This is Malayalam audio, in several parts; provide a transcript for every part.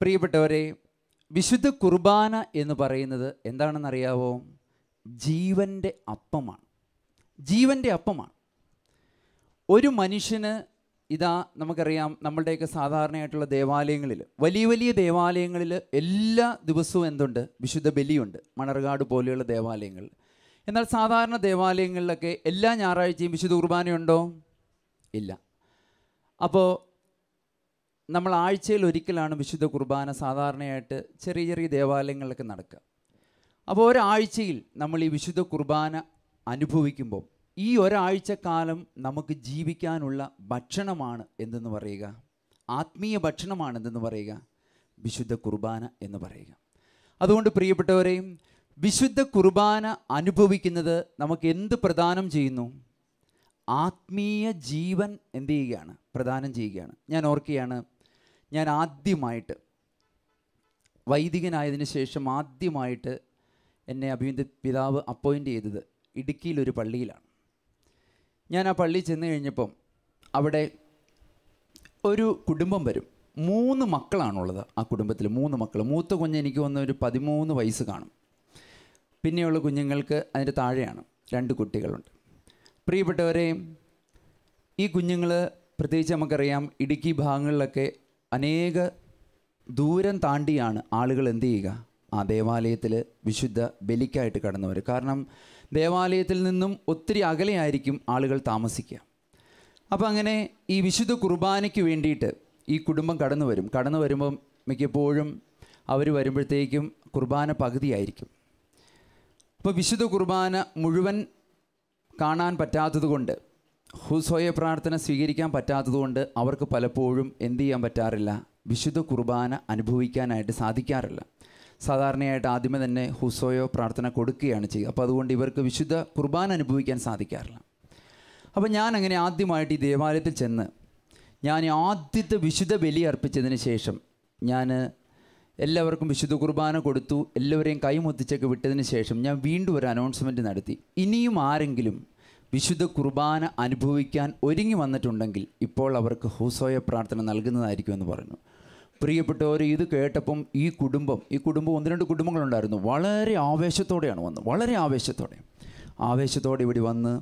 പ്രിയപ്പെട്ടവരെ, വിശുദ്ധ കുർബാന എന്ന് പറയുന്നത് എന്താണെന്നറിയാവോ? ജീവൻ്റെ അപ്പമാണ്. ജീവൻ്റെ അപ്പമാണ്. ഒരു മനുഷ്യന് ഇതാ നമുക്കറിയാം, നമ്മളുടെയൊക്കെ സാധാരണയായിട്ടുള്ള ദേവാലയങ്ങളിൽ, വലിയ വലിയ ദേവാലയങ്ങളിൽ എല്ലാ ദിവസവും എന്തുണ്ട്? വിശുദ്ധ ബലിയുണ്ട്, മണർകാട് പോലെയുള്ള ദേവാലയങ്ങളിൽ. എന്നാൽ സാധാരണ ദേവാലയങ്ങളിലൊക്കെ എല്ലാ ഞായറാഴ്ചയും വിശുദ്ധ കുർബാനയുണ്ടോ? ഇല്ല. അപ്പോൾ നമ്മൾ ആഴ്ചയിൽ ഒരിക്കലാണ് വിശുദ്ധ കുർബാന സാധാരണയായിട്ട് ചെറിയ ചെറിയ ദേവാലയങ്ങളിലൊക്കെ നടക്കുക. അപ്പോൾ ഒരാഴ്ചയിൽ നമ്മൾ ഈ വിശുദ്ധ കുർബാന അനുഭവിക്കുമ്പോൾ ഈ ഒരാഴ്ചക്കാലം നമുക്ക് ജീവിക്കാനുള്ള ഭക്ഷണമാണ് എന്തെന്ന് പറയുക? ആത്മീയ ഭക്ഷണമാണ് എന്തെന്ന് പറയുക? വിശുദ്ധ കുർബാന എന്ന് പറയുക. അതുകൊണ്ട് പ്രിയപ്പെട്ടവരെയും, വിശുദ്ധ കുർബാന അനുഭവിക്കുന്നത് നമുക്ക് എന്ത് പ്രദാനം ചെയ്യുന്നു? ആത്മീയ ജീവൻ എന്ത് ചെയ്യുകയാണ്? പ്രദാനം ചെയ്യുകയാണ്. ഞാൻ ഓർക്കുകയാണ്, ഞാൻ ആദ്യമായിട്ട് വൈദികനായതിനു ശേഷം ആദ്യമായിട്ട് എന്നെ അഭിനന്ദ പിതാവ് അപ്പോയിൻ്റ് ചെയ്തത് ഇടുക്കിയിലൊരു പള്ളിയിലാണ്. ഞാൻ ആ പള്ളിയിൽ ചെന്ന് കഴിഞ്ഞപ്പം അവിടെ ഒരു കുടുംബം വരും. 3 മക്കളാണുള്ളത്. ആ കുടുംബത്തിൽ 3 മക്കൾ. മൂത്ത കുഞ്ഞ് എനിക്ക് വന്ന ഒരു 13 വയസ്സ് കാണും. പിന്നെയുള്ള കുഞ്ഞുങ്ങൾക്ക് അതിൻ്റെ താഴെയാണ് 2 കുട്ടികളുണ്ട്. പ്രിയപ്പെട്ടവരെ, ഈ കുഞ്ഞുങ്ങൾ പ്രത്യേകിച്ച് നമുക്കറിയാം, ഇടുക്കി ഭാഗങ്ങളിലൊക്കെ അനേക ദൂരം താണ്ടിയാണ് ആളുകൾ എന്ത് ചെയ്യുക? ആ ദേവാലയത്തിൽ വിശുദ്ധ ബലിക്കായിട്ട് കടന്നവർ. കാരണം ദേവാലയത്തിൽ നിന്നും ഒത്തിരി അകലെയായിരിക്കും ആളുകൾ താമസിക്കുക. അപ്പോൾ അങ്ങനെ ഈ വിശുദ്ധ കുർബാനയ്ക്ക് വേണ്ടിയിട്ട് ഈ കുടുംബം കടന്നു വരുമ്പം മിക്കപ്പോഴും അവർ വരുമ്പോഴത്തേക്കും കുർബാന പകുതിയായിരിക്കും. അപ്പോൾ വിശുദ്ധ കുർബാന മുഴുവൻ കാണാൻ പറ്റാത്തതുകൊണ്ട്, ഹുസോയ പ്രാർത്ഥന സ്വീകരിക്കാൻ പറ്റാത്തതുകൊണ്ട് അവർക്ക് പലപ്പോഴും എന്ത് ചെയ്യാൻ പറ്റാറില്ല? വിശുദ്ധ കുർബാന അനുഭവിക്കാനായിട്ട് സാധിക്കാറില്ല. സാധാരണയായിട്ട് ആദ്യമേ തന്നെ ഹുസോയോ പ്രാർത്ഥന കൊടുക്കുകയാണ് ചെയ്യുക. അപ്പോൾ അതുകൊണ്ട് ഇവർക്ക് വിശുദ്ധ കുർബാന അനുഭവിക്കാൻ സാധിക്കാറില്ല. അപ്പോൾ ഞാൻ അങ്ങനെ ആദ്യമായിട്ട് ഈ ദേവാലയത്തിൽ ചെന്ന് ഞാൻ ആദ്യത്തെ വിശുദ്ധ ബലി അർപ്പിച്ചതിന് ശേഷം ഞാൻ എല്ലാവർക്കും വിശുദ്ധ കുർബാന കൊടുത്തു. എല്ലാവരെയും കൈമുത്തിച്ചൊക്കെ വിട്ടതിന് ശേഷം ഞാൻ വീണ്ടും ഒരു അനൗൺസ്മെൻറ്റ് നടത്തി. ഇനിയും ആരെങ്കിലും വിശുദ്ധ കുർബാന അനുഭവിക്കാൻ ഒരുങ്ങി വന്നിട്ടുണ്ടെങ്കിൽ ഇപ്പോൾ അവർക്ക് ഹുസോയ പ്രാർത്ഥന നൽകുന്നതായിരിക്കുമെന്ന് പറഞ്ഞു. പ്രിയപ്പെട്ടവർ, ഇത് കേട്ടപ്പം ഈ കുടുംബം 1-2 കുടുംബങ്ങളുണ്ടായിരുന്നു. വളരെ ആവേശത്തോടെയാണ് വന്നത്. വളരെ ആവേശത്തോടെ ഇവിടെ വന്ന്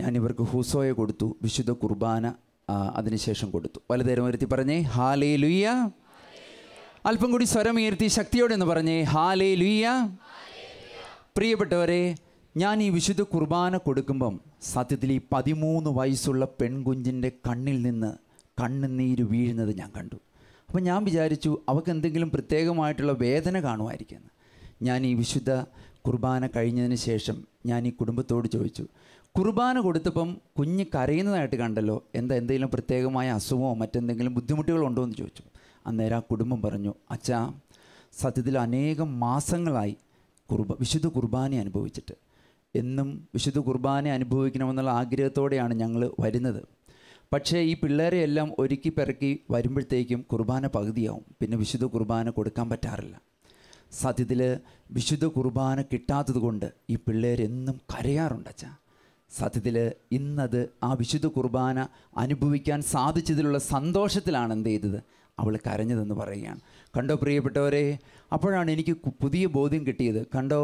ഞാൻ ഇവർക്ക് ഹുസോയ കൊടുത്തു. വിശുദ്ധ കുർബാന അതിനുശേഷം കൊടുത്തു. വലതുതരം ഉയർത്തി പറഞ്ഞേ ഹല്ലേലൂയ. അല്പം കൂടി സ്വരമുയർത്തി ശക്തിയോടെ എന്ന് പറഞ്ഞേ ഹല്ലേലൂയ. പ്രിയപ്പെട്ടവരെ, ഞാൻ ഈ വിശുദ്ധ കുർബാന കൊടുക്കുമ്പം സത്യത്തിൽ ഈ 13 വയസ്സുള്ള പെൺകുഞ്ഞിൻ്റെ കണ്ണിൽ നിന്ന് കണ്ണുനീര് വീഴുന്നത് ഞാൻ കണ്ടു. അപ്പോൾ ഞാൻ വിചാരിച്ചു അവൾക്ക് എന്തെങ്കിലും പ്രത്യേകമായിട്ടുള്ള വേദന കാണുമായിരിക്കുമെന്ന്. ഞാൻ ഈ വിശുദ്ധ കുർബാന കഴിഞ്ഞതിന് ശേഷം ഞാൻ ഈ കുടുംബത്തോട് ചോദിച്ചു, കുർബാന കൊടുത്തപ്പം കുഞ്ഞ് കരയുന്നതായിട്ട് കണ്ടല്ലോ, എന്തെങ്കിലും പ്രത്യേകമായ അസുഖമോ മറ്റെന്തെങ്കിലും ബുദ്ധിമുട്ടുകളോ ഉണ്ടോ എന്ന് ചോദിച്ചു. അന്നേരം ആ കുടുംബം പറഞ്ഞു, അച്ഛാ, സത്യത്തിൽ അനേകം മാസങ്ങളായി വിശുദ്ധ കുർബാന അനുഭവിച്ചിട്ട്, എന്നും വിശുദ്ധ കുർബാന അനുഭവിക്കണമെന്നുള്ള ആഗ്രഹത്തോടെയാണ് ഞങ്ങൾ വരുന്നത്. പക്ഷേ ഈ പിള്ളേരെ എല്ലാം ഒരുക്കി പിറക്കി വരുമ്പോഴത്തേക്കും കുർബാന പകുതിയാവും. പിന്നെ വിശുദ്ധ കുർബാന കൊടുക്കാൻ പറ്റാറില്ല. സത്യത്തിൽ വിശുദ്ധ കുർബാന കിട്ടാത്തത് കൊണ്ട് ഈ പിള്ളേരെന്നും കരയാറുണ്ട് അച്ഛാ. സത്യത്തിൽ ഇന്നത് ആ വിശുദ്ധ കുർബാന അനുഭവിക്കാൻ സാധിച്ചതിലുള്ള സന്തോഷത്തിലാണ് എന്ത് ചെയ്തത്? അവൾ കരഞ്ഞതെന്ന് പറയുകയാണ്. കണ്ടോ പ്രിയപ്പെട്ടവരെ, അപ്പോഴാണ് എനിക്ക് പുതിയ ബോധ്യം കിട്ടിയത്. കണ്ടോ,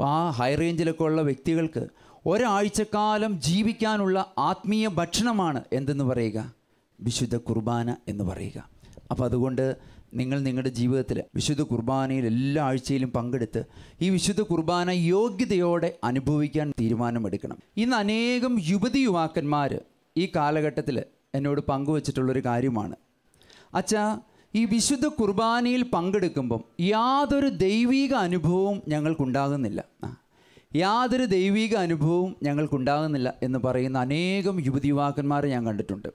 ആ ഹൈ റേഞ്ചിലൊക്കെ ഉള്ള വ്യക്തികൾക്ക് ഒരാഴ്ചക്കാലം ജീവിക്കാനുള്ള ആത്മീയ ഭക്ഷണമാണ് എന്തെന്ന് പറയുക? വിശുദ്ധ കുർബാന എന്ന് പറയുക. അപ്പോൾ അതുകൊണ്ട് നിങ്ങൾ നിങ്ങളുടെ ജീവിതത്തിൽ വിശുദ്ധ കുർബാനയിൽ എല്ലാ ആഴ്ചയിലും പങ്കെടുത്ത് ഈ വിശുദ്ധ കുർബാന യോഗ്യതയോടെ അനുഭവിക്കാൻ തീരുമാനമെടുക്കണം. ഇന്ന് അനേകം യുവതിയുവാക്കന്മാർ ഈ കാലഘട്ടത്തിൽ എന്നോട് പങ്കുവച്ചിട്ടുള്ളൊരു കാര്യമാണ്, അച്ഛാ, ഈ വിശുദ്ധ കുർബാനയിൽ പങ്കെടുക്കുമ്പം യാതൊരു ദൈവിക അനുഭവവും ഞങ്ങൾക്കുണ്ടാകുന്നില്ല, യാതൊരു ദൈവിക അനുഭവവും ഞങ്ങൾക്കുണ്ടാകുന്നില്ല എന്ന് പറയുന്ന അനേകം യുവതിയുവാക്കന്മാരെ ഞാൻ കണ്ടിട്ടുണ്ട്.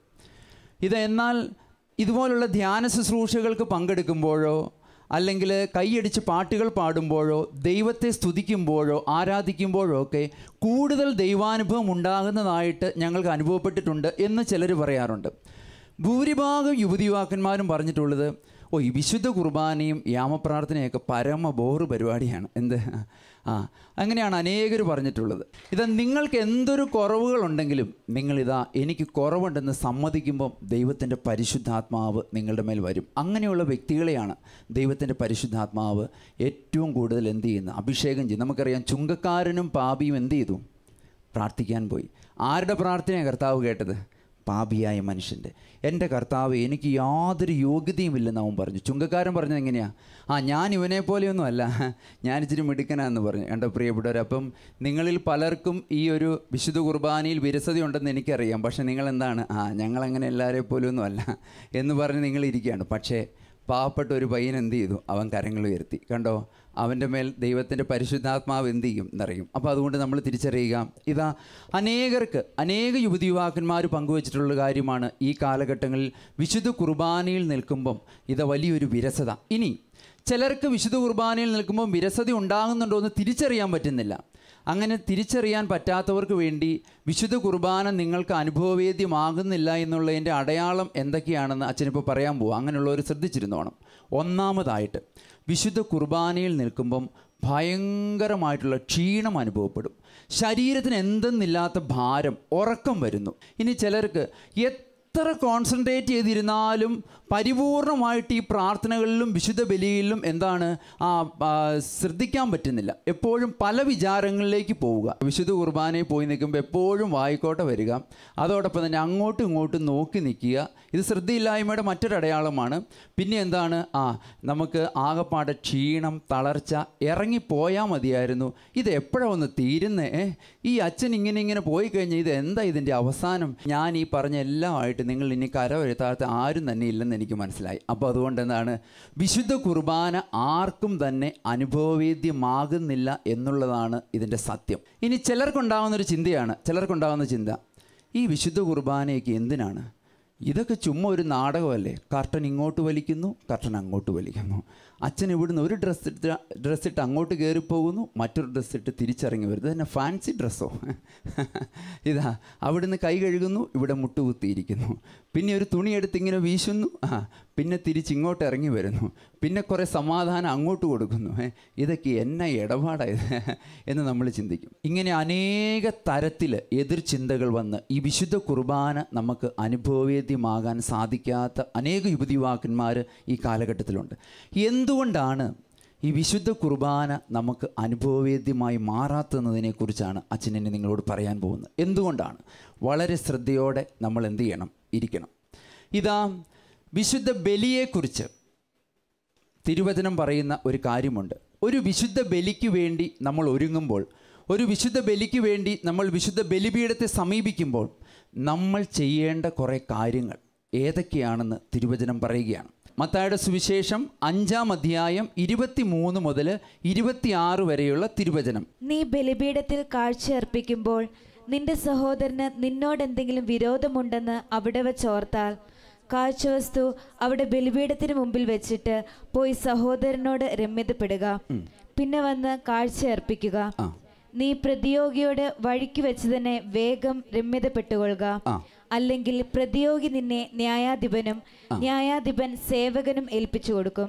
എന്നാൽ ഇതുപോലുള്ള ധ്യാന ശുശ്രൂഷകൾക്ക് പങ്കെടുക്കുമ്പോഴോ അല്ലെങ്കിൽ കൈയടിച്ച് പാട്ടുകൾ പാടുമ്പോഴോ ദൈവത്തെ സ്തുതിക്കുമ്പോഴോ ആരാധിക്കുമ്പോഴോ ഒക്കെ കൂടുതൽ ദൈവാനുഭവം ഉണ്ടാകുന്നതായിട്ട് ഞങ്ങൾക്ക് അനുഭവപ്പെട്ടിട്ടുണ്ട് എന്ന് ചിലർ പറയാറുണ്ട്. ഭൂരിഭാഗം യുവതിയുവാക്കന്മാരും പറഞ്ഞിട്ടുള്ളത്, ഈ വിശുദ്ധ കുർബാനയും യാമപ്രാർത്ഥനയൊക്കെ പരമ ബോറ് പരിപാടിയാണ്. എന്ത് അങ്ങനെയാണ് അനേകർ പറഞ്ഞിട്ടുള്ളത്. ഇതാ, നിങ്ങൾക്ക് എന്തൊരു കുറവുകളുണ്ടെങ്കിലും നിങ്ങളിതാ എനിക്ക് കുറവുണ്ടെന്ന് സമ്മതിക്കുമ്പം ദൈവത്തിൻ്റെ പരിശുദ്ധാത്മാവ് നിങ്ങളുടെ മേൽ വരും. അങ്ങനെയുള്ള വ്യക്തികളെയാണ് ദൈവത്തിൻ്റെ പരിശുദ്ധാത്മാവ് ഏറ്റവും കൂടുതൽ എന്ത് ചെയ്യുന്നത്? അഭിഷേകം ചെയ്യും. നമുക്കറിയാം, ചുങ്കക്കാരനും പാപിയും എന്ത് ചെയ്തു? പ്രാർത്ഥിക്കാൻ പോയി. ആരുടെ പ്രാർത്ഥനയാണ് കർത്താവ് കേട്ടത്? പാപിയായ മനുഷ്യൻ്റെ. എൻ്റെ കർത്താവ്, എനിക്ക് യാതൊരു യോഗ്യതയുമില്ലെന്ന് അവൻ പറഞ്ഞു. ചുങ്കക്കാരൻ പറഞ്ഞത് എങ്ങനെയാണ്? ഞാൻ ഇവനെ പോലെയൊന്നും അല്ല, ഞാൻ ഇച്ചിരി മിടുക്കനാന്ന് പറഞ്ഞു. കണ്ടോ പ്രിയപ്പെട്ടവർ, അപ്പം നിങ്ങളിൽ പലർക്കും ഈ ഒരു വിശുദ്ധ കുർബാനയിൽ വിരസത ഉണ്ടെന്ന് എനിക്കറിയാം. പക്ഷേ നിങ്ങളെന്താണ്, ഞങ്ങളങ്ങനെ എല്ലാവരെ പോലെയൊന്നും അല്ല എന്ന് പറഞ്ഞ് നിങ്ങളിരിക്കുകയാണ്. പക്ഷേ പാവപ്പെട്ട ഒരു പയ്യൻ എന്ത് ചെയ്തു? അവൻ കരങ്ങൾ ഉയർത്തി. കണ്ടോ, അവൻ്റെ മേൽ ദൈവത്തിൻ്റെ പരിശുദ്ധാത്മാവ് എന്ത് ചെയ്യും എന്നറിയും. അപ്പോൾ അതുകൊണ്ട് നമ്മൾ തിരിച്ചറിയുക, ഇതാ അനേക യുവതി യുവാക്കന്മാർ പങ്കുവച്ചിട്ടുള്ള കാര്യമാണ്. ഈ കാലഘട്ടങ്ങളിൽ വിശുദ്ധ കുർബാനയിൽ നിൽക്കുമ്പം ഇത് വലിയൊരു വിരസത. ഇനി ചിലർക്ക് വിശുദ്ധ കുർബാനയിൽ നിൽക്കുമ്പം വിരസത ഉണ്ടാകുന്നുണ്ടോ എന്ന് തിരിച്ചറിയാൻ പറ്റുന്നില്ല. അങ്ങനെ തിരിച്ചറിയാൻ പറ്റാത്തവർക്ക് വേണ്ടി വിശുദ്ധ കുർബാന നിങ്ങൾക്ക് അനുഭവവേദ്യമാകുന്നില്ല എന്നുള്ളതിൻ്റെ അടയാളം എന്തൊക്കെയാണെന്ന് അച്ഛനിപ്പോൾ പറയാൻ പോവുക. അങ്ങനെയുള്ളവർ ശ്രദ്ധിച്ചിരുന്നോണം. ഒന്നാമതായിട്ട്, വിശുദ്ധ കുർബാനയിൽ നിൽക്കുമ്പം ഭയങ്കരമായിട്ടുള്ള ക്ഷീണം അനുഭവപ്പെടും. ശരീരത്തിന് എന്തെന്നില്ലാത്ത ഭാരം, ഉറക്കം വരുന്നു. ഇനി ചിലർക്ക് എത്ര കോൺസെൻട്രേറ്റ് ചെയ്തിരുന്നാലും പരിപൂർണമായിട്ട് ഈ പ്രാർത്ഥനകളിലും വിശുദ്ധ ബലിയിലും എന്താണ് ശ്രദ്ധിക്കാൻ പറ്റുന്നില്ല. എപ്പോഴും പല വിചാരങ്ങളിലേക്ക് പോവുക. വിശുദ്ധ കുർബാനയിൽ പോയി നിൽക്കുമ്പോൾ എപ്പോഴും വായിക്കോട്ടെ വരിക, അതോടൊപ്പം തന്നെ അങ്ങോട്ടും ഇങ്ങോട്ടും നോക്കി നിൽക്കുക. ഇത് ശ്രദ്ധയില്ലായ്മയുടെ മറ്റൊരടയാളമാണ്. പിന്നെ എന്താണ്, നമുക്ക് ആകെപ്പാടെ ക്ഷീണം, തളർച്ച, ഇറങ്ങിപ്പോയാൽ മതിയായിരുന്നു, ഇത് എപ്പോഴാണ് ഒന്ന് തീരുന്നേ, ഈ അച്ഛൻ ഇങ്ങനെ പോയി കഴിഞ്ഞാൽ ഇത് എന്താ ഇതിൻ്റെ അവസാനം? ഞാൻ ഈ പറഞ്ഞ എല്ലാമായിട്ട് നിങ്ങൾ ഇനി കരവരുത്താത്ത ആരും തന്നെ ഇല്ലെന്ന് എനിക്ക് മനസ്സിലായി. അപ്പോൾ അതുകൊണ്ട് എന്താണ്, വിശുദ്ധ കുർബാന ആർക്കും തന്നെ അനുഭവവേദ്യമാകുന്നില്ല എന്നുള്ളതാണ് ഇതിൻ്റെ സത്യം. ഇനി ചിലർക്കുണ്ടാകുന്നൊരു ചിന്ത, ഈ വിശുദ്ധ കുർബാനയൊക്കെ എന്തിനാണ്? ഇതൊക്കെ ചുമ്മാ ഒരു നാടകമല്ലേ? കർട്ടൻ ഇങ്ങോട്ട് വലിക്കുന്നു, കർട്ടൻ അങ്ങോട്ട് വലിക്കുന്നു. അച്ഛൻ ഇവിടുന്ന് ഒരു ഡ്രസ്സിട്ട് അങ്ങോട്ട് കയറിപ്പോകുന്നു, മറ്റൊരു ഡ്രസ്സിട്ട് തിരിച്ചിറങ്ങി വരുന്നത് തന്നെ ഫാൻസി ഡ്രസ്സോ? ഇതാ, അവിടുന്ന് കൈ കഴുകുന്നു, ഇവിടെ മുട്ടുകുത്തിയിരിക്കുന്നു. പിന്നെ ഒരു തുണിയെടുത്ത് ഇങ്ങനെ വീശുന്നു, പിന്നെ തിരിച്ചിങ്ങോട്ട് ഇറങ്ങി വരുന്നു. പിന്നെ കുറേ സമാധാനം അങ്ങോട്ട് കൊടുക്കുന്നു. ഇതൊക്കെ എന്നാ ഇടപാടായത് എന്ന് നമ്മൾ ചിന്തിക്കും. ഇങ്ങനെ അനേക തരത്തിൽ എതിർചിന്തകൾ വന്ന് ഈ വിശുദ്ധ കുർബാന നമുക്ക് അനുഭവവേദ്യമാകാൻ സാധിക്കാത്ത അനേക യുവതിയുവാക്കന്മാർ ഈ കാലഘട്ടത്തിലുണ്ട്. എന്തുകൊണ്ടാണ് ഈ വിശുദ്ധ കുർബാന നമുക്ക് അനുഭവവേദ്യമായി മാറാത്തതിനെക്കുറിച്ചാണ് അച്ഛനെ നിങ്ങളോട് പറയാൻ പോകുന്നത്. എന്തുകൊണ്ടാണ്? വളരെ ശ്രദ്ധയോടെ നമ്മൾ എന്ത് ചെയ്യണം? ഇരിക്കണം. ഇതാ, വിശുദ്ധ ബലിയെക്കുറിച്ച് തിരുവചനം പറയുന്ന ഒരു കാര്യമുണ്ട്. ഒരു വിശുദ്ധ ബലിക്ക് വേണ്ടി നമ്മൾ ഒരുങ്ങുമ്പോൾ, ഒരു വിശുദ്ധ ബലിക്ക് വേണ്ടി നമ്മൾ വിശുദ്ധ ബലിപീഠത്തെ സമീപിക്കുമ്പോൾ നമ്മൾ ചെയ്യേണ്ട കുറേ കാര്യങ്ങൾ ഏതൊക്കെയാണെന്ന് തിരുവചനം പറയുകയാണ്. മത്തായിയുടെ സുവിശേഷം 5-ാം അധ്യായം 23 മുതൽ 26 വരെയുള്ള തിരുവചനം. നീ ബലിപീഠത്തിൽ കാഴ്ചയർപ്പിക്കുമ്പോൾ നിന്റെ സഹോദരന് നിന്നോടെന്തെങ്കിലും വിരോധമുണ്ടെന്ന് അവിടെ വച്ചോർത്താൽ കാഴ്ചവസ്തു അവിടെ ബലിപീഠത്തിന് മുമ്പിൽ വെച്ചിട്ട് പോയി സഹോദരനോട് രമ്യതപ്പെടുക. പിന്നെ വന്ന് കാഴ്ചയർപ്പിക്കുക. നീ പ്രതിയോഗിയോട് വഴിക്ക് വെച്ച് തന്നെ വേഗം രമ്യതപ്പെട്ടുകൊള്ളുക. അല്ലെങ്കിൽ പ്രതിയോഗി നിന്നെ ന്യായാധിപനും ന്യായാധിപൻ സേവകനും ഏൽപ്പിച്ചു കൊടുക്കും.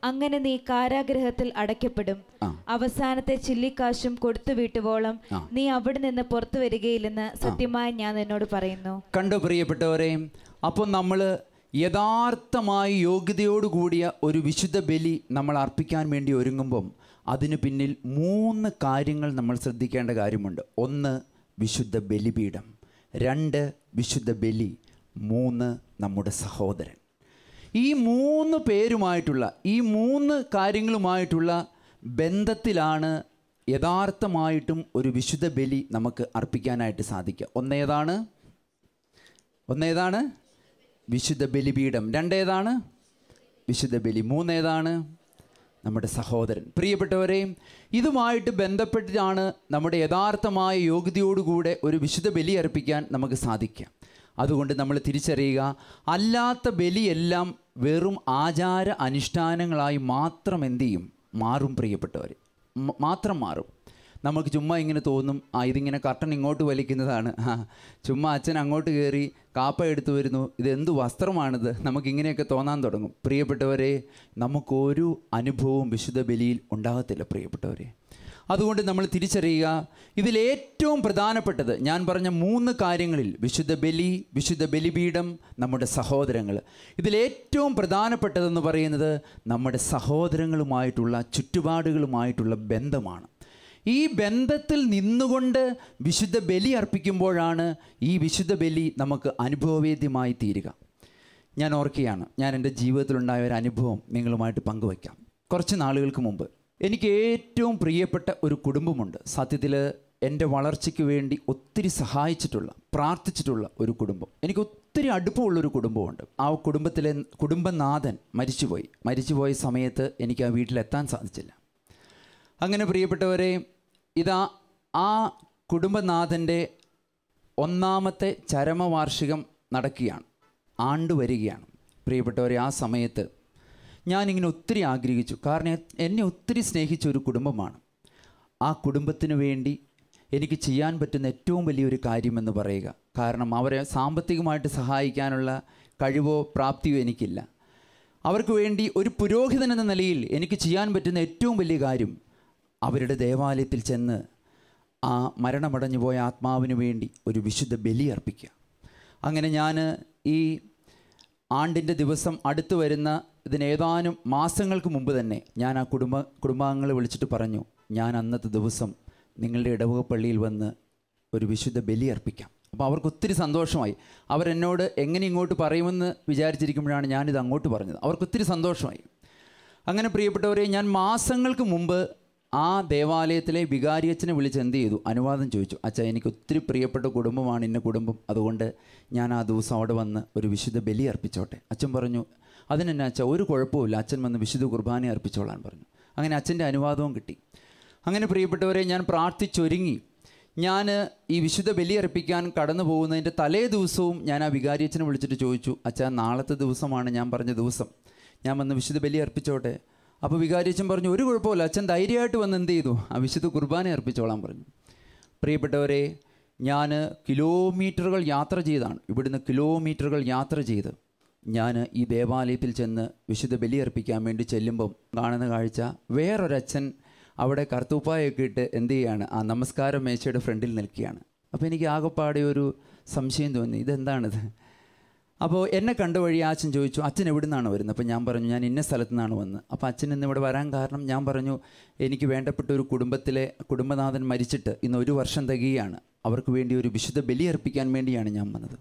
അങ്ങനെ നീ കാരാഗ്രഹത്തിൽ അടയ്ക്കപ്പെടും. അവസാനത്തെ ചില്ലിക്കാശും കൊടുത്തു വീട്ടുവോളം നീ അവിടെ നിന്ന് പുറത്തു വരികയില്ലെന്ന് സത്യമായി ഞാൻ നിന്നോട് പറയുന്നു. കണ്ടോ പ്രിയപ്പെട്ടവരെ, അപ്പോൾ നമ്മൾ യഥാർത്ഥമായി യോഗ്യതയോടുകൂടിയ ഒരു വിശുദ്ധ ബലി നമ്മൾ അർപ്പിക്കാൻ വേണ്ടി ഒരുങ്ങുമ്പം അതിന് പിന്നിൽ 3 കാര്യങ്ങൾ നമ്മൾ ശ്രദ്ധിക്കേണ്ട കാര്യമുണ്ട്. 1, വിശുദ്ധ ബലിപീഠം. 2, വിശുദ്ധ ബലി. 3, നമ്മുടെ സഹോദരൻ. ഈ 3 പേരുമായിട്ടുള്ള, ഈ 3 കാര്യങ്ങളുമായിട്ടുള്ള ബന്ധത്തിലാണ് യഥാർത്ഥമായിട്ടും ഒരു വിശുദ്ധ ബലി നമുക്ക് അർപ്പിക്കാനായിട്ട് സാധിക്കുക. ഒന്നേതാണ്? വിശുദ്ധ ബലിപീഠം. 2 ഏതാണ്? വിശുദ്ധ ബലി. 3 ഏതാണ്? നമ്മുടെ സഹോദരൻ. പ്രിയപ്പെട്ടവരെ, ഇതുമായിട്ട് ബന്ധപ്പെട്ടിട്ടാണ് നമ്മുടെ യഥാർത്ഥമായ യോഗ്യതയോടുകൂടെ ഒരു വിശുദ്ധ ബലി അർപ്പിക്കാൻ നമുക്ക് സാധിക്കുക. അതുകൊണ്ട് നമ്മൾ തിരിച്ചറിയുക, അല്ലാത്ത ബലിയെല്ലാം വെറും ആചാര അനുഷ്ഠാനങ്ങളായി മാത്രം എന്ത് ചെയ്യും? മാറും പ്രിയപ്പെട്ടവർ, മാത്രം മാറും. നമുക്ക് ചുമ്മാ ഇങ്ങനെ തോന്നും, ഇതിങ്ങനെ കർട്ടൻ ഇങ്ങോട്ട് വലിക്കുന്നതാണ്, ചുമ്മാ അച്ഛൻ അങ്ങോട്ട് കയറി കാപ്പ എടുത്തു വരുന്നു, ഇതെന്ത് വസ്ത്രമാണിത്, നമുക്കിങ്ങനെയൊക്കെ തോന്നാൻ തുടങ്ങും. പ്രിയപ്പെട്ടവരെ, നമുക്കൊരു അനുഭവവും വിശുദ്ധ ബലിയിൽ ഉണ്ടാകത്തില്ല പ്രിയപ്പെട്ടവരെ. അതുകൊണ്ട് നമ്മൾ തിരിച്ചറിയുക, ഇതിലേറ്റവും പ്രധാനപ്പെട്ടത് ഞാൻ പറഞ്ഞ 3 കാര്യങ്ങളിൽ, വിശുദ്ധ ബലി, വിശുദ്ധ ബലിപീഠം, നമ്മുടെ സഹോദരങ്ങൾ, ഇതിലേറ്റവും പ്രധാനപ്പെട്ടതെന്ന് പറയുന്നത് നമ്മുടെ സഹോദരങ്ങളുമായിട്ടുള്ള ചുറ്റുപാടുകളുമായിട്ടുള്ള ബന്ധമാണ്. ഈ ബന്ധത്തിൽ നിന്നുകൊണ്ട് വിശുദ്ധ ബലി അർപ്പിക്കുമ്പോഴാണ് ഈ വിശുദ്ധ ബലി നമുക്ക് അനുഭവവേദ്യമായി തീരുക. ഞാൻ ഓർക്കുകയാണ്, ഞാൻ എൻ്റെ ജീവിതത്തിലുണ്ടായ ഒരു അനുഭവം നിങ്ങളുമായിട്ട് പങ്കുവയ്ക്കാം. കുറച്ച് നാളുകൾക്ക് മുമ്പ് എനിക്ക് ഏറ്റവും പ്രിയപ്പെട്ട ഒരു കുടുംബമുണ്ട്. സത്യത്തിൽ എൻ്റെ വളർച്ചയ്ക്ക് വേണ്ടി ഒത്തിരി സഹായിച്ചിട്ടുള്ള, പ്രാർത്ഥിച്ചിട്ടുള്ള ഒരു കുടുംബം, എനിക്ക് ഒത്തിരി അടുപ്പമുള്ളൊരു കുടുംബമുണ്ട്. ആ കുടുംബത്തിലെ കുടുംബനാഥൻ മരിച്ചുപോയ സമയത്ത് എനിക്ക് ആ വീട്ടിലെത്താൻ സാധിച്ചില്ല. അങ്ങനെ പ്രിയപ്പെട്ടവരെ, ഇതാ ആ കുടുംബനാഥൻ്റെ 1ാമത്തെ ചരമവാർഷികം നടക്കുകയാണ്, ആണ്ട് വരികയാണ്. പ്രിയപ്പെട്ടവരെ, ആ സമയത്ത് ഞാനിങ്ങനെ ഒത്തിരി ആഗ്രഹിച്ചു. കാരണം എന്നെ ഒത്തിരി സ്നേഹിച്ച ഒരു കുടുംബമാണ്. ആ കുടുംബത്തിന് വേണ്ടി എനിക്ക് ചെയ്യാൻ പറ്റുന്ന ഏറ്റവും വലിയൊരു കാര്യമെന്ന് പറയുക, കാരണം അവരെ സാമ്പത്തികമായിട്ട് സഹായിക്കാനുള്ള കഴിവോ പ്രാപ്തിയോ എനിക്കില്ല. അവർക്ക് വേണ്ടി ഒരു പുരോഹിതൻ എന്ന നിലയിൽ എനിക്ക് ചെയ്യാൻ പറ്റുന്ന ഏറ്റവും വലിയ കാര്യം അവരുടെ ദേവാലയത്തിൽ ചെന്ന് ആ മരണമടഞ്ഞു പോയ ആത്മാവിന് വേണ്ടി ഒരു വിശുദ്ധ ബലി അർപ്പിക്കുക. അങ്ങനെ ഞാൻ ഈ ആണ്ടിൻ്റെ ദിവസം അടുത്തു വരുന്ന ഇതിനേതാനും മാസങ്ങൾക്ക് മുമ്പ് തന്നെ ഞാൻ ആ കുടുംബാംഗങ്ങളെ വിളിച്ചിട്ട് പറഞ്ഞു, ഞാൻ അന്നത്തെ ദിവസം നിങ്ങളുടെ ഇടവക പള്ളിയിൽ വന്ന് ഒരു വിശുദ്ധ ബലി അർപ്പിക്കാം. അപ്പോൾ അവർക്ക് ഒത്തിരി സന്തോഷമായി. അവരെന്നോട് എങ്ങനെ ഇങ്ങോട്ട് പറയുമെന്ന് വിചാരിച്ചിരിക്കുമ്പോഴാണ് ഞാനിത് അങ്ങോട്ട് പറഞ്ഞത്. അവർക്കൊത്തിരി സന്തോഷമായി. അങ്ങനെ പ്രിയപ്പെട്ടവരെ, ഞാൻ മാസങ്ങൾക്ക് മുമ്പ് ആ ദേവാലയത്തിലെ വികാരിയച്ഛനെ വിളിച്ച് എന്ത് ചെയ്തു, അനുവാദം ചോദിച്ചു. അച്ഛാ, എനിക്ക് ഒത്തിരി പ്രിയപ്പെട്ട കുടുംബമാണ് ഇന്ന കുടുംബം, അതുകൊണ്ട് ഞാൻ ആ ദിവസം അവിടെ വന്ന് ഒരു വിശുദ്ധ ബലി അർപ്പിച്ചോട്ടെ. അച്ഛൻ പറഞ്ഞു, അതിനെന്നാ അച്ഛാ, ഒരു കുഴപ്പമില്ല, അച്ഛൻ വന്ന് വിശുദ്ധ കുർബാന അർപ്പിച്ചോളാൻ പറഞ്ഞു. അങ്ങനെ അച്ഛൻ്റെ അനുവാദവും കിട്ടി. അങ്ങനെ പ്രിയപ്പെട്ടവരെ, ഞാൻ പ്രാർത്ഥിച്ചൊരുങ്ങി ഞാൻ ഈ വിശുദ്ധ ബലി അർപ്പിക്കാൻ കടന്നു പോകുന്നതിൻ്റെ തലേ ദിവസവും ഞാൻ ആ വികാരിയച്ഛനെ വിളിച്ചിട്ട് ചോദിച്ചു, അച്ഛാ, നാളത്തെ ദിവസമാണ് ഞാൻ പറഞ്ഞ ദിവസം, ഞാൻ വന്ന് വിശുദ്ധ ബലി അർപ്പിച്ചോട്ടെ. അപ്പോൾ വികാരിയച്ഛൻ പറഞ്ഞു, ഒരു കുഴപ്പമില്ല, അച്ഛൻ ധൈര്യമായിട്ട് വന്ന് എന്ത് ചെയ്തു, ആ വിശുദ്ധ കുർബാന അർപ്പിച്ചോളാൻ പറഞ്ഞു. പ്രിയപ്പെട്ടവരെ, ഞാൻ കിലോമീറ്ററുകൾ യാത്ര ചെയ്താണ്, ഇവിടുന്ന് കിലോമീറ്ററുകൾ യാത്ര ചെയ്ത് ഞാൻ ഈ ദേവാലയത്തിൽ ചെന്ന് വിശുദ്ധ ബലി അർപ്പിക്കാൻ വേണ്ടി ചെല്ലുമ്പം കാണുന്ന കാഴ്ച, വേറൊരച്ഛൻ അവിടെ കറുത്തൂപ്പായൊക്കെ ഇട്ട് എന്ത് ചെയ്യാണ്, ആ നമസ്കാര മേശയുടെ ഫ്രണ്ടിൽ നിൽക്കുകയാണ്. അപ്പോൾ എനിക്ക് ആകെപ്പാടെ ഒരു സംശയം തോന്നി, ഇതെന്താണിത്? അപ്പോൾ എന്നെ കണ്ട വഴി ആ അച്ഛൻ ചോദിച്ചു, അച്ഛൻ എവിടെ നിന്നാണ് വരുന്നത്? അപ്പോൾ ഞാൻ പറഞ്ഞു, ഞാൻ ഇന്ന സ്ഥലത്തു നിന്നാണ് വന്നത്. അപ്പോൾ അച്ഛൻ ഇന്ന് ഇവിടെ വരാൻ കാരണം, ഞാൻ പറഞ്ഞു, എനിക്ക് വേണ്ടപ്പെട്ട ഒരു കുടുംബത്തിലെ കുടുംബനാഥൻ മരിച്ചിട്ട് ഇന്ന് 1 വർഷം തികയാണ്, അവർക്ക് വേണ്ടി ഒരു വിശുദ്ധ ബലി അർപ്പിക്കാൻ വേണ്ടിയാണ് ഞാൻ വന്നത്.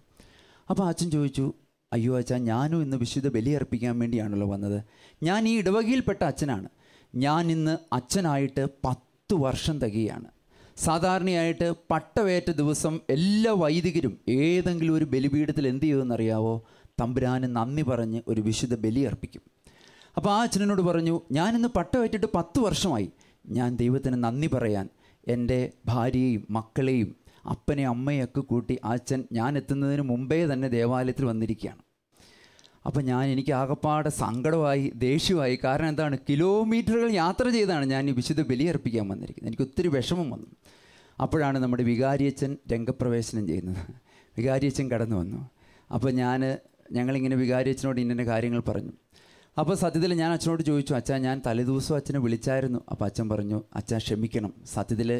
അപ്പോൾ അച്ഛൻ ചോദിച്ചു, അയ്യോ അച്ഛാ, ഞാനും ഇന്ന് വിശുദ്ധ ബലി അർപ്പിക്കാൻ വേണ്ടിയാണല്ലോ വന്നത്. ഞാൻ ഈ ഇടവകയിൽപ്പെട്ട അച്ഛനാണ്. ഞാൻ ഇന്ന് അച്ഛനായിട്ട് 10 വർഷം തികയാണ്. സാധാരണയായിട്ട് പട്ടവേറ്റ ദിവസം എല്ലാ വൈദികരും ഏതെങ്കിലും ഒരു ബലിപീഠത്തിൽ എന്ത് ചെയ്യുമെന്നറിയാവോ, തമ്പുരാന് നന്ദി പറഞ്ഞ് ഒരു വിശുദ്ധ ബലി അർപ്പിക്കും. അപ്പോൾ ആ അച്ഛനോട് പറഞ്ഞു, ഞാനിന്ന് പട്ടവേറ്റിട്ട് 10 വർഷമായി, ഞാൻ ദൈവത്തിന് നന്ദി പറയാൻ എൻ്റെ ഭാര്യയെയും മക്കളെയും അപ്പനെയും അമ്മയൊക്കെ കൂട്ടി അച്ഛൻ ഞാൻ എത്തുന്നതിന് മുമ്പേ തന്നെ ദേവാലയത്തിൽ വന്നിരിക്കുകയാണ്. അപ്പോൾ എനിക്ക് ആകപ്പാടെ സങ്കടമായി, ദേഷ്യമായി. കാരണം എന്താണ്, കിലോമീറ്ററുകൾ യാത്ര ചെയ്താണ് ഞാൻ ഈ വിശുദ്ധ ബലി അർപ്പിക്കാൻ വന്നിരിക്കുന്നത്. എനിക്ക് ഒത്തിരി വിഷമം വന്നു. അപ്പോഴാണ് നമ്മുടെ വികാരിയച്ഛൻ രംഗപ്രവേശനം ചെയ്യുന്നത്. വികാരിയച്ഛൻ കടന്നു വന്നു. അപ്പോൾ ഞങ്ങളിങ്ങനെ വികാരിയച്ഛനോട് ഇന്ന കാര്യങ്ങൾ പറഞ്ഞു. അപ്പോൾ സത്യത്തിൽ ഞാൻ അച്ഛനോട് ചോദിച്ചു, അച്ഛാ, ഞാൻ തലേദിവസം അച്ഛനെ വിളിച്ചായിരുന്നു. അപ്പോൾ അച്ഛൻ പറഞ്ഞു, അച്ഛാ ക്ഷമിക്കണം, സത്യത്തിൽ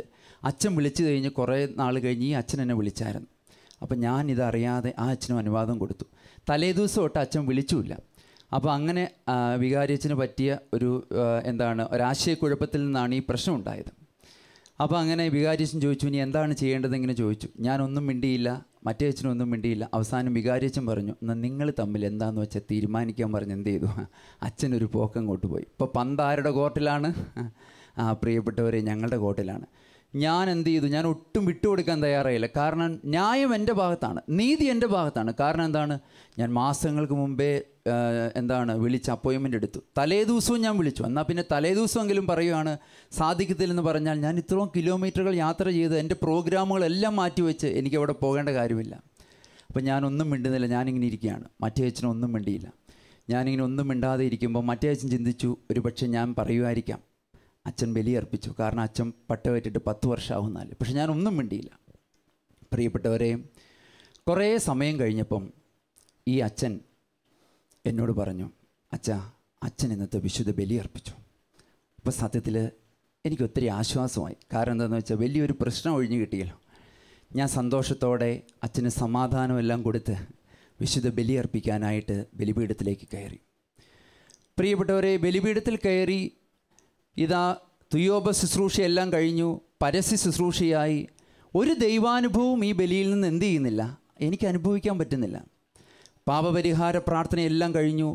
അച്ഛൻ വിളിച്ചു കഴിഞ്ഞ് കുറേ നാൾ കഴിഞ്ഞ് ഈ അച്ഛൻ എന്നെ വിളിച്ചായിരുന്നു. അപ്പം ഞാനിതറിയാതെ ആ അച്ഛനും അനുവാദം കൊടുത്തു. തലേദിവസം തൊട്ട് അച്ഛൻ വിളിച്ചുമില്ല. അപ്പോൾ അങ്ങനെ വികാരിയച്ഛന് പറ്റിയ ഒരാശയക്കുഴപ്പത്തിൽ നിന്നാണ് ഈ പ്രശ്നം ഉണ്ടായത്. അപ്പോൾ അങ്ങനെ വികാരിയച്ഛൻ ചോദിച്ചു, ഇനി എന്താണ് ചെയ്യേണ്ടതെങ്ങനെ ചോദിച്ചു. ഞാനൊന്നും മിണ്ടിയില്ല, മറ്റേ അച്ഛനൊന്നും മിണ്ടിയില്ല. അവസാനം വികാരിയച്ഛൻ പറഞ്ഞു, എന്നാൽ നിങ്ങൾ തമ്മിൽ എന്താണെന്ന് വെച്ചാൽ തീരുമാനിക്കാൻ പറഞ്ഞ് എന്ത് ചെയ്തു, അച്ഛനൊരു പോക്കങ്ങോട്ട് പോയി. ഇപ്പോൾ പന്ത് ആരുടെ കോർട്ടിലാണ്? പ്രിയപ്പെട്ടവരെ, ഞങ്ങളുടെ കോർട്ടിലാണ്. ഞാൻ എന്ത് ചെയ്തു, ഞാൻ ഒട്ടും വിട്ടുകൊടുക്കാൻ തയ്യാറായില്ല. കാരണം ന്യായം എൻ്റെ ഭാഗത്താണ്, നീതി എൻ്റെ ഭാഗത്താണ്. കാരണം എന്താണ്, ഞാൻ മാസങ്ങൾക്ക് മുമ്പേ വിളിച്ച് അപ്പോയിൻമെൻ്റ് എടുത്തു. തലേദിവസവും ഞാൻ വിളിച്ചു. എന്നാൽ പിന്നെ തലേദിവസമെങ്കിലും പറയുകയാണ്, സാധിക്കത്തില്ലെന്ന് പറഞ്ഞാൽ ഞാൻ ഇത്രയും കിലോമീറ്ററുകൾ യാത്ര ചെയ്ത് എൻ്റെ പ്രോഗ്രാമുകളെല്ലാം മാറ്റിവെച്ച് എനിക്ക് അവിടെ പോകേണ്ട കാര്യമില്ല. അപ്പം ഞാനൊന്നും മിണ്ടുന്നില്ല, ഞാനിങ്ങനെ ഇരിക്കുകയാണ്. മറ്റേ അച്ഛനൊന്നും മിണ്ടിയില്ല. ഞാനിങ്ങനെ ഒന്നും മിണ്ടാതെ ഇരിക്കുമ്പോൾ മറ്റേ അച്ഛൻ ചിന്തിച്ചു, ഒരു പക്ഷേ ഞാൻ പറയുമായിരിക്കാം, അച്ഛൻ ബലിയർപ്പിച്ചു. കാരണം അച്ഛൻ പട്ടവേറ്റിട്ട് 10 വർഷമാവുന്നാല്. പക്ഷെ ഞാനൊന്നും മിണ്ടിയില്ല. പ്രിയപ്പെട്ടവരെ, കുറേ സമയം കഴിഞ്ഞപ്പം ഈ അച്ഛൻ എന്നോട് പറഞ്ഞു, അച്ഛൻ ഇന്നത്തെ വിശുദ്ധ ബലിയർപ്പിച്ചു. അപ്പോൾ സത്യത്തിൽ എനിക്ക് ഒത്തിരി ആശ്വാസമായി. കാരണം എന്താണെന്ന് വെച്ചാൽ വലിയൊരു പ്രശ്നം ഒഴിഞ്ഞു കിട്ടിയല്ലോ. ഞാൻ സന്തോഷത്തോടെ അച്ഛന് സമാധാനമെല്ലാം കൊടുത്ത് വിശുദ്ധ ബലിയർപ്പിക്കാനായിട്ട് ബലിപീഠത്തിലേക്ക് കയറി. പ്രിയപ്പെട്ടവരെ, ബലിപീഠത്തിൽ കയറി ഇതാ തുയോപ ശുശ്രൂഷയെല്ലാം കഴിഞ്ഞു, പരസ്യ ശുശ്രൂഷയായി. ഒരു ദൈവാനുഭവവും ഈ ബലിയിൽ നിന്ന് എന്ത് ചെയ്യുന്നില്ല, എനിക്ക് അനുഭവിക്കാൻ പറ്റുന്നില്ല. പാപപരിഹാര പ്രാർത്ഥനയെല്ലാം കഴിഞ്ഞു,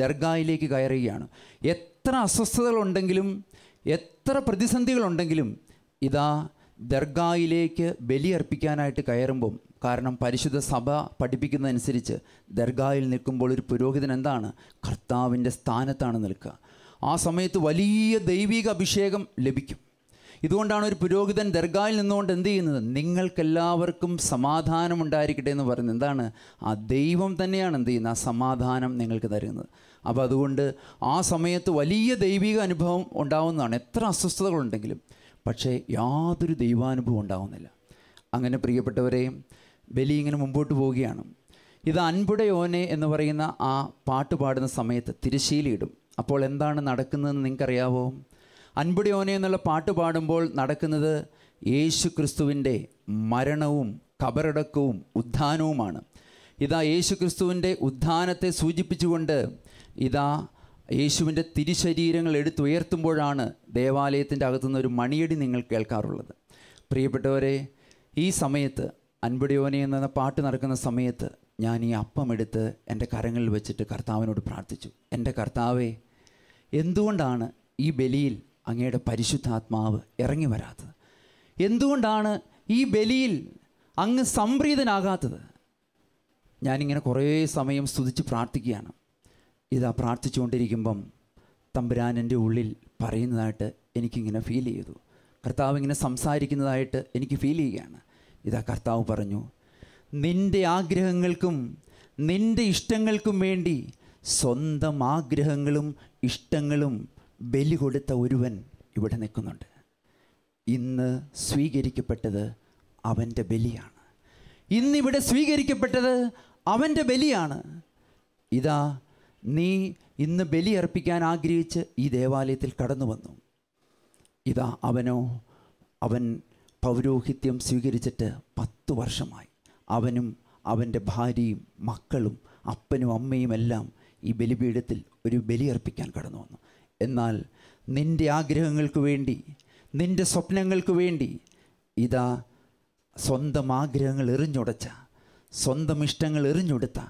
ദർഗായിലേക്ക് കയറുകയാണ്. എത്ര അസ്വസ്ഥതകളുണ്ടെങ്കിലും എത്ര പ്രതിസന്ധികളുണ്ടെങ്കിലും ഇതാ ദർഗായിലേക്ക് ബലിയർപ്പിക്കാനായിട്ട് കയറുമ്പം, കാരണം പരിശുദ്ധ സഭ പഠിപ്പിക്കുന്നതനുസരിച്ച് ദർഗായിൽ നിൽക്കുമ്പോൾ ഒരു പുരോഹിതൻ എന്താണ്, കർത്താവിൻ്റെ സ്ഥാനത്താണ് നിൽക്കുക. ആ സമയത്ത് വലിയ ദൈവിക അഭിഷേകം ലഭിക്കും. ഇതുകൊണ്ടാണ് ഒരു പുരോഹിതൻ ദർഗായിൽ നിന്നുകൊണ്ട് എന്ത് ചെയ്യുന്നത്, നിങ്ങൾക്കെല്ലാവർക്കും സമാധാനം ഉണ്ടായിരിക്കട്ടെ എന്ന് പറയുന്നത്. എന്താണ്, ആ ദൈവം തന്നെയാണ് എന്ത് ചെയ്യുന്നത്, ആ സമാധാനം നിങ്ങൾക്ക് തരുന്നത്. അപ്പോൾ അതുകൊണ്ട് ആ സമയത്ത് വലിയ ദൈവിക അനുഭവം ഉണ്ടാവുന്നതാണ്, എത്ര അസ്വസ്ഥതകളുണ്ടെങ്കിലും. പക്ഷേ യാതൊരു ദൈവാനുഭവം ഉണ്ടാവുന്നില്ല. അങ്ങനെ പ്രിയപ്പെട്ടവരെ, ബലി ഇങ്ങനെ മുമ്പോട്ട് പോവുകയാണ്. ഇത് അൻപുടെ ഓനെ എന്ന് പറയുന്ന ആ പാട്ട് പാടുന്ന സമയത്ത് തിരശ്ശീലയിടും. അപ്പോൾ എന്താണ് നടക്കുന്നതെന്ന് നിങ്ങൾക്കറിയാവോ? അൻപുടെ ഓനെ എന്നുള്ള പാട്ട് പാടുമ്പോൾ നടക്കുന്നത് യേശു ക്രിസ്തുവിൻ്റെ മരണവും കബറടക്കവും ഉത്ഥാനവുമാണ്. ഇതാ യേശു ക്രിസ്തുവിൻ്റെ ഉത്ഥാനത്തെ സൂചിപ്പിച്ചുകൊണ്ട് ഇതാ യേശുവിൻ്റെ തിരുശരീരങ്ങൾ എടുത്തുയർത്തുമ്പോഴാണ് ദേവാലയത്തിൻ്റെ അകത്തുനിന്ന് ഒരു മണിയടി നിങ്ങൾ കേൾക്കാറുള്ളത്. പ്രിയപ്പെട്ടവരെ, ഈ സമയത്ത് അൻപടിയോനെ എന്ന പാട്ട് നടക്കുന്ന സമയത്ത് ഞാൻ ഈ അപ്പം എടുത്ത് എൻ്റെ കരങ്ങളിൽ വെച്ചിട്ട് കർത്താവിനോട് പ്രാർത്ഥിച്ചു. എൻ്റെ കർത്താവേ, എന്തുകൊണ്ടാണ് ഈ ബലിയിൽ അങ്ങയുടെ പരിശുദ്ധാത്മാവ് ഇറങ്ങി വരാത്തത്? എന്തുകൊണ്ടാണ് ഈ ബലിയിൽ അങ്ങ് സംപ്രീതനാകാത്തത്? ഞാനിങ്ങനെ കുറേ സമയം സ്തുതിച്ച് പ്രാർത്ഥിക്കുകയാണ്. ഇതാ പ്രാർത്ഥിച്ചുകൊണ്ടിരിക്കുമ്പം തമ്പുരാൻ എൻ്റെ ഉള്ളിൽ പറയുന്നതായിട്ട് എനിക്കിങ്ങനെ ഫീൽ ചെയ്തു. കർത്താവ് ഇങ്ങനെ സംസാരിക്കുന്നതായിട്ട് എനിക്ക് ഫീൽ ചെയ്യുകയാണ്. ഇതാ കർത്താവ് പറഞ്ഞു, നിൻ്റെ ആഗ്രഹങ്ങൾക്കും നിൻ്റെ ഇഷ്ടങ്ങൾക്കും വേണ്ടി സ്വന്തം ആഗ്രഹങ്ങളും ഇഷ്ടങ്ങളും ബലി കൊടുത്ത ഒരുവൻ ഇവിടെ നിൽക്കുന്നുണ്ട്. ഇന്ന് സ്വീകരിക്കപ്പെട്ടത് അവൻ്റെ ബലിയാണ്. ഇന്നിവിടെ സ്വീകരിക്കപ്പെട്ടത് അവൻ്റെ ബലിയാണ്. ഇതാ നീ ഇന്ന് ബലി അർപ്പിക്കാൻ ആഗ്രഹിച്ച് ഈ ദേവാലയത്തിൽ കടന്നു വന്നു. ഇതാ അവൻ പൗരോഹിത്യം സ്വീകരിച്ചിട്ട് 10 വർഷമായി. അവനും അവൻ്റെ ഭാര്യയും മക്കളും അപ്പനും അമ്മയും എല്ലാം ഈ ബലിപീഠത്തിൽ ഒരു ബലിയർപ്പിക്കാൻ കടന്നു വന്നു. എന്നാൽ നിൻ്റെ ആഗ്രഹങ്ങൾക്ക് വേണ്ടി, നിൻ്റെ സ്വപ്നങ്ങൾക്ക് വേണ്ടി ഇതാ സ്വന്തം ആഗ്രഹങ്ങൾ എറിഞ്ഞുടച്ച, സ്വന്തം ഇഷ്ടങ്ങൾ എറിഞ്ഞുകൊടുത്ത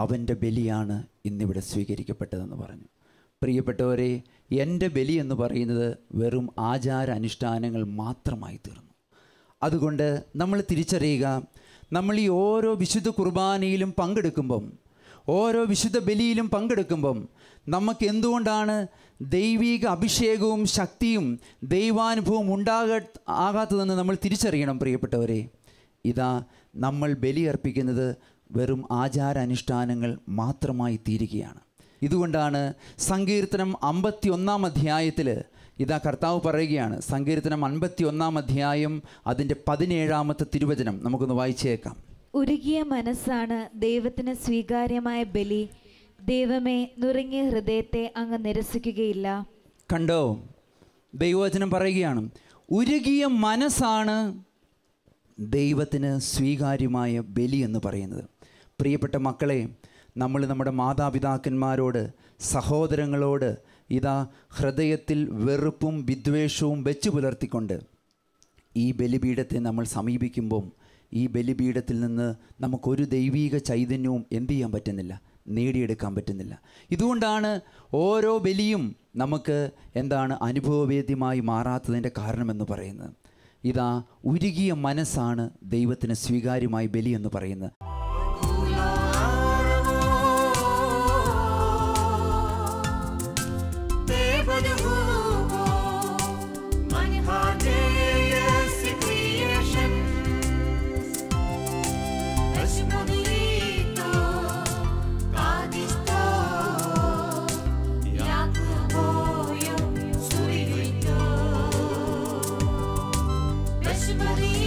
അവൻ്റെ ബലിയാണ് ഇന്നിവിടെ സ്വീകരിക്കപ്പെട്ടതെന്ന് പറഞ്ഞു. പ്രിയപ്പെട്ടവരെ, എൻ്റെ ബലി എന്ന് പറയുന്നത് വെറും ആചാര അനുഷ്ഠാനങ്ങൾ മാത്രമായി തീർന്നു. അതുകൊണ്ട് നമ്മൾ തിരിച്ചറിയുക, നമ്മൾ ഈ ഓരോ വിശുദ്ധ കുർബാനയിലും പങ്കെടുക്കുമ്പം, ഓരോ വിശുദ്ധ ബലിയിലും പങ്കെടുക്കുമ്പം നമുക്ക് എന്തുകൊണ്ടാണ് ദൈവിക അഭിഷേകവും ശക്തിയും ദൈവാനുഭവം ആകാത്തതെന്ന് നമ്മൾ തിരിച്ചറിയണം. പ്രിയപ്പെട്ടവരെ, ഇതാ നമ്മൾ ബലിയർപ്പിക്കുന്നത് വെറും ആചാര അനുഷ്ഠാനങ്ങൾ മാത്രമായി തീരുകയാണ്. ഇതുകൊണ്ടാണ് സങ്കീർത്തനം 51 അധ്യായത്തിൽ ഇതാ കർത്താവ് പറയുകയാണ്. സങ്കീർത്തനം 51 അധ്യായം അതിൻ്റെ 17 തിരുവചനം നമുക്കൊന്ന് വായിച്ചേക്കാം. ഉരുകിയ മനസ്സാണ് ദൈവത്തിന് സ്വീകാര്യമായ ബലി. ദൈവമേ, നുറുങ്ങിയ ഹൃദയത്തെ അങ്ങ് നിരസിക്കുകയില്ല. കണ്ടോ, ദൈവവചനം പറയുകയാണ്, ഉരുകിയ മനസ്സാണ് ദൈവത്തിന് സ്വീകാര്യമായ ബലി എന്ന് പറയുന്നത്. പ്രിയപ്പെട്ട മക്കളെ, നമ്മൾ നമ്മുടെ മാതാപിതാക്കന്മാരോട്, സഹോദരങ്ങളോട് ഇതാ ഹൃദയത്തിൽ വെറുപ്പും വിദ്വേഷവും വെച്ച് പുലർത്തിക്കൊണ്ട് ഈ ബലിപീഠത്തെ നമ്മൾ സമീപിക്കുമ്പം ഈ ബലിപീഠത്തിൽ നിന്ന് നമുക്കൊരു ദൈവീക ചൈതന്യവും എന്ത് ചെയ്യാൻ പറ്റുന്നില്ല, നേടിയെടുക്കാൻ പറ്റുന്നില്ല. ഇതുകൊണ്ടാണ് ഓരോ ബലിയും നമുക്ക് എന്താണ് അനുഭവവേദ്യമായി മാറാത്തതിൻ്റെ കാരണമെന്ന് പറയുന്നത്. ഇതാ ഉരുകിയ മനസ്സാണ് ദൈവത്തിന് സ്വീകാര്യമായ ബലി എന്ന് പറയുന്നത്. മതി